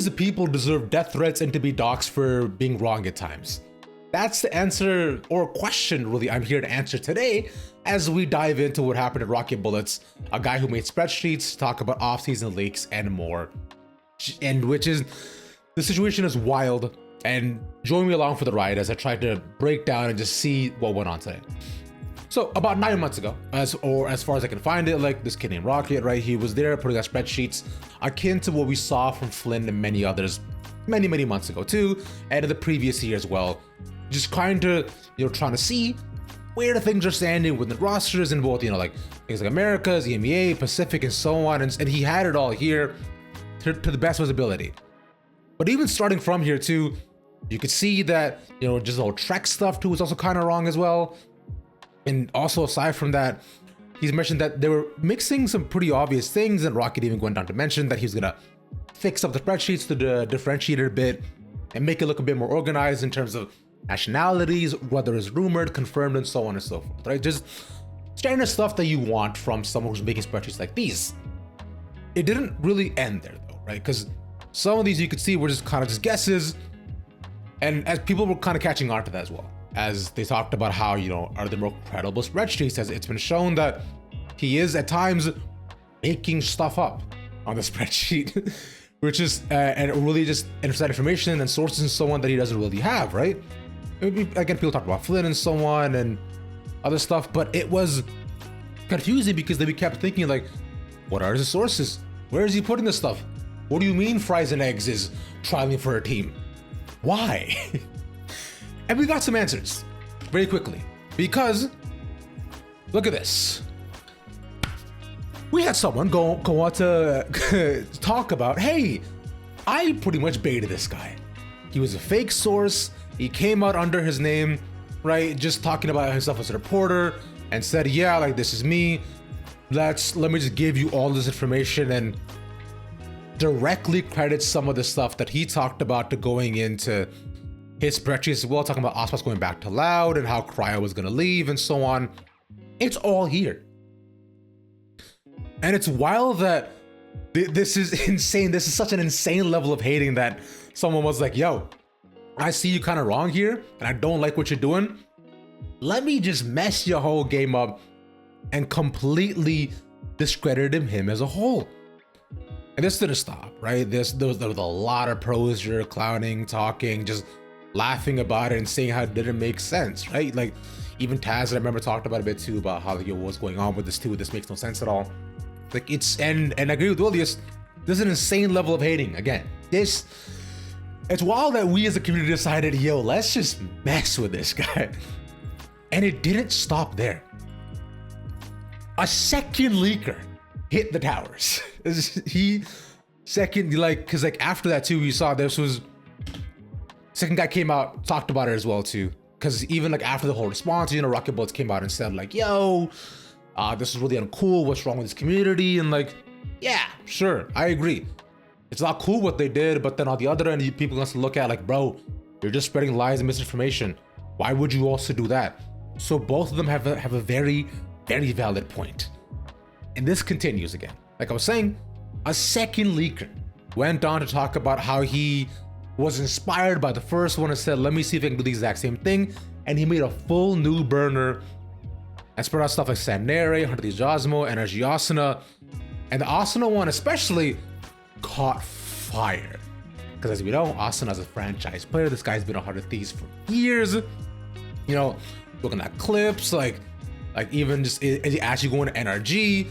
these people deserve death threats and to be doxxed for being wrong at times? That's the answer, or question really, I'm here to answer today as we dive into what happened at Rocket Bullets, a guy who made spreadsheets, talk about off-season leaks and more. And the situation is wild, and join me along for the ride as I try to break down and just see what went on today. So about 9 months ago, as far as I can find it, like this kid named Rocket, right? He was there putting out spreadsheets akin to what we saw from Flynn and many others many months ago too, and in the previous year as well. Just kind of, trying to see where the things are standing within the rosters in both, like things like Americas, EMEA, Pacific, and so on. And he had it all here to the best of his ability. But even starting from here too, you could see that, just the whole Trek stuff too was also kind of wrong as well. And also aside from that, he's mentioned that they were mixing some pretty obvious things, and Rocket even went on to mention that he was gonna fix up the spreadsheets to differentiate it a bit and make it look a bit more organized in terms of nationalities, whether it's rumored, confirmed, and so on and so forth, right? Just standard stuff that you want from someone who's making spreadsheets like these. It didn't really end there though, right? Because some of these you could see were just kind of just guesses, and as people were kind of catching on to that as well, as they talked about how, are there more credible spreadsheets, as it's been shown that he is at times making stuff up on the spreadsheet, which is, and really just inside information and sources and so on that he doesn't really have, right? Again, people talk about Flynn and so on and other stuff, but it was confusing because then we kept thinking like, what are his sources? Where is he putting this stuff? What do you mean fries and eggs is trialing for a team? Why? And we got some answers very quickly, because look at this. We had someone go on to talk about, hey, I pretty much baited this guy. He was a fake source. He came out under his name, right? Just talking about himself as a reporter and said, yeah, like this is me. Let me just give you all this information, and directly credit some of the stuff that he talked about to going into his spreadsheets as well, talking about Ospas going back to Loud and how Cryo was gonna leave and so on. It's all here. And it's wild that this is insane. This is such an insane level of hating that someone was like, yo, I see you kind of wrong here, and I don't like what you're doing. Let me just mess your whole game up and completely discredit him as a whole. And this didn't stop, right? There was a lot of pros here clowning, talking, just laughing about it and saying how it didn't make sense, right? Like even Taz, I remember, talked about a bit too about how, like, yo, what's going on with this too? This makes no sense at all. Like and I agree with Willius. This is an insane level of hating. Again, it's wild that we as a community decided, yo, let's just mess with this guy. And it didn't stop there. A second leaker hit the towers. Cause after that too, we saw this was, second guy came out, talked about it as well too. Cause even like after the whole response, Rocket Bullets came out and said like, yo, this is really uncool. What's wrong with this community? And like, yeah, sure, I agree. It's not cool what they did, but then on the other end, people have to look at like, bro, you're just spreading lies and misinformation. Why would you also do that? So both of them have a very, very valid point. And this continues again. Like I was saying, a second leaker went on to talk about how he was inspired by the first one and said, let me see if I can do the exact same thing. And he made a full new burner and spread out stuff like Samnere, Hunter the Josmo, Energy Asuna. And the Asuna one especially caught fire. Because as we know, Asuna's a franchise player. This guy's been on Heart of Thieves for years. Looking at clips, like even just, is he actually going to NRG?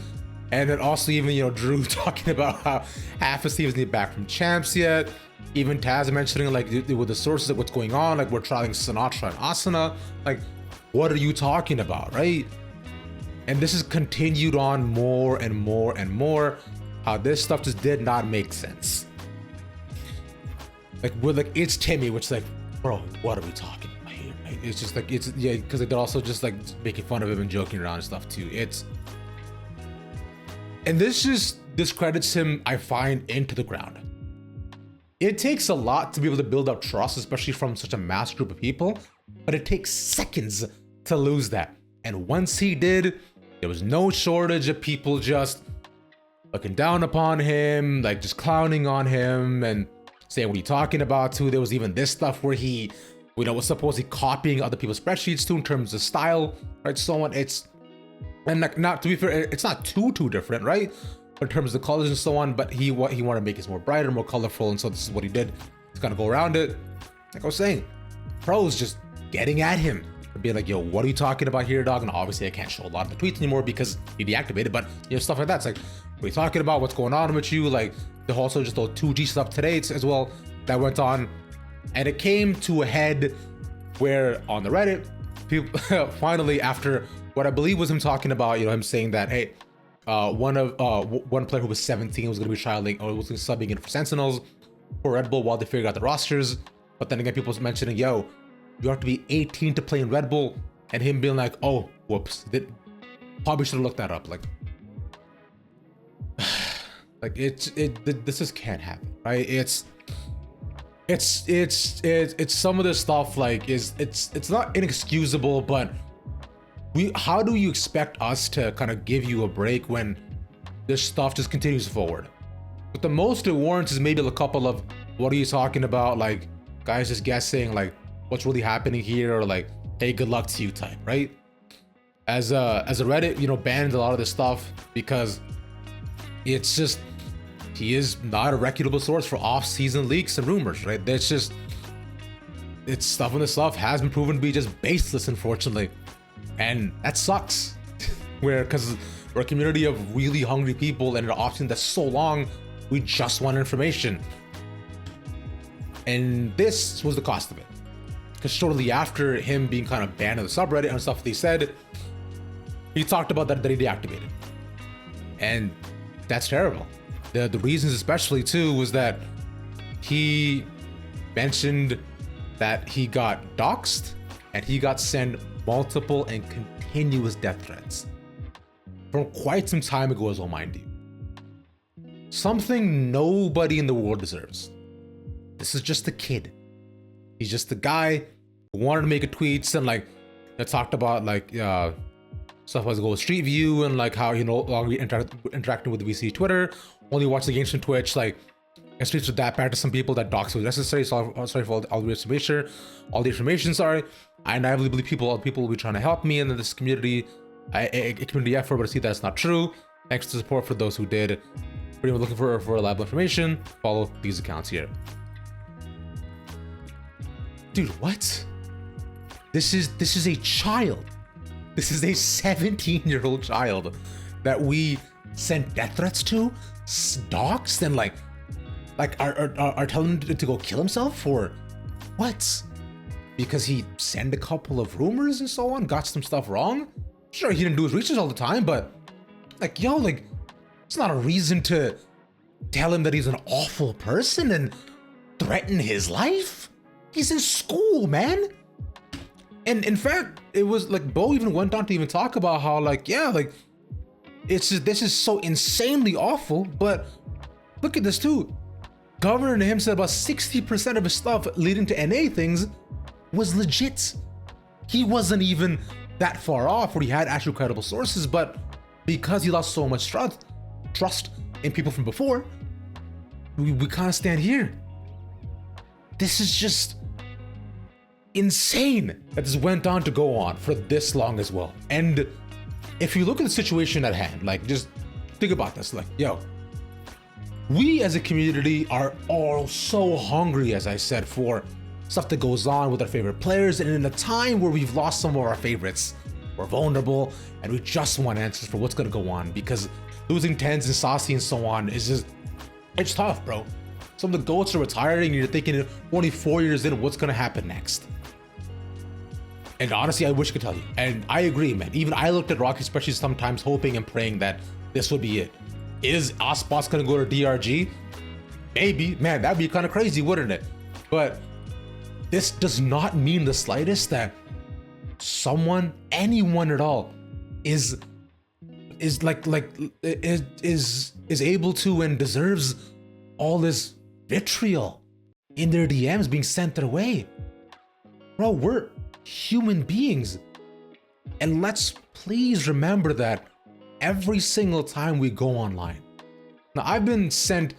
And then also even, Drew talking about how half his team isn't back from champs yet. Even Taz mentioning like with the sources of what's going on, like we're trialing Sinatra and Asuna. Like, what are you talking about, right? And this has continued on more and more and more. How this stuff just did not make sense. Like with like it's Timmy, which is like, bro, what are we talking about here? Right? It's just like because they're also just like making fun of him and joking around and stuff too. And this just discredits him, I find, into the ground. It takes a lot to be able to build up trust, especially from such a mass group of people, but it takes seconds to lose that. And once he did, there was no shortage of people just looking down upon him, like just clowning on him and saying what are you talking about too. There was even this stuff where he, you know, was supposedly copying other people's spreadsheets too in terms of style, right? So on. And like, not to be fair, it's not too different, right? In terms of the colors and so on, but he wanted to make it more brighter, more colorful, and so this is what he did. He's gonna go around it. Like I was saying, pros just getting at him, being like, yo, what are you talking about here, dog? And obviously I can't show a lot of the tweets anymore because he deactivated, but you know, stuff like that. It's like, what are you talking about? What's going on with you? Like, the also just the 2G stuff today as well that went on. And it came to a head where on the Reddit, people finally, after what I believe was him talking about, you know, him saying that, hey, one player who was 17 was going to be trialing or was subbing in for Sentinels for Red Bull while they figured out the rosters. But then again, people was mentioning, yo, you have to be 18 to play in Red Bull, and him being like, oh, whoops, probably should have looked that up. Like this just can't happen, right? It's some of this stuff like it's not inexcusable, but how do you expect us to kind of give you a break when this stuff just continues forward? But the most it warrants is maybe a couple of, what are you talking about? Like, guys just guessing, like, what's really happening here? Or like, hey, good luck to you type, right? As a Reddit, you know, banned a lot of this stuff because it's just, he is not a reputable source for off-season leaks and rumors, right? It's stuff on this stuff has been proven to be just baseless, unfortunately. And that sucks. Because we're a community of really hungry people, and in an option that's so long, we just want information. And this was the cost of it. Because shortly after him being kind of banned on the subreddit and stuff they said, he talked about that he deactivated. And that's terrible. The reasons especially too was that he mentioned that he got doxxed and he got sent multiple and continuous death threats from quite some time ago as well, mind you. Something nobody in the world deserves. This is just a kid. He's just a guy who wanted to make a tweets and like that talked about like stuff as go with Street View and like how he no longer interacting with VC Twitter, only watch the games from Twitch. Like, it speaks with that back to some people that dox was necessary. So sorry for all the information. Sorry, and I really believe all people will be trying to help me in this community, community effort, but I see that's not true. Thanks to support for those who did. If anyone looking for reliable information, follow these accounts here. Dude, what? This is a child. This is a 17-year-old child that we sent death threats to, doxed, and like are telling him to go kill himself for what? Because he sent a couple of rumors and so on, got some stuff wrong. Sure, he didn't do his research all the time, but like, yo, like, it's not a reason to tell him that he's an awful person and threaten his life. He's in school, man. And in fact, it was like Bo even went on to even talk about how like, yeah, like it's just, this is so insanely awful. But look at this too. Governor and him said about 60% of his stuff leading to NA things was legit. He wasn't even that far off where he had actual credible sources, but because he lost so much trust in people from before, we kind of stand here. This is just insane that this went on to go on for this long as well. And if you look at the situation at hand, like, just think about this, like, yo, we as a community are all so hungry, as I said, for stuff that goes on with our favorite players. And in a time where we've lost some of our favorites, we're vulnerable and we just want answers for what's gonna go on, because losing Tens and Saucy and so on is just, it's tough, bro. Some of the GOATs are retiring and you're thinking only 4 years in, what's gonna happen next? And honestly, I wish I could tell you. And I agree, man. Even I looked at Rocky, especially sometimes hoping and praying that this would be it. Is Osboss gonna go to DRG? Maybe, man, that'd be kind of crazy, wouldn't it? But this does not mean the slightest that someone, anyone at all, is able to and deserves all this vitriol in their DMs being sent their way. Bro, we're human beings. And let's please remember that every single time we go online. Now, I've been sent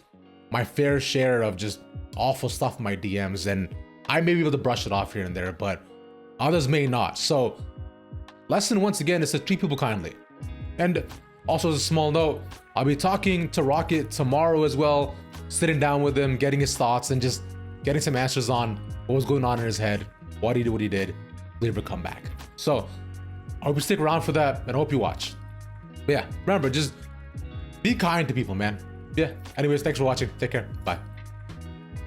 my fair share of just awful stuff in my DMs, and I may be able to brush it off here and there, but others may not. So lesson once again is to treat people kindly. And also, as a small note, I'll be talking to Rocket tomorrow as well, sitting down with him, getting his thoughts, and just getting some answers on what was going on in his head, why he did what he did, leave a comeback. So I hope you stick around for that, and I hope you watch. But yeah, remember, just be kind to people, man. Yeah, anyways, thanks for watching. Take care. Bye.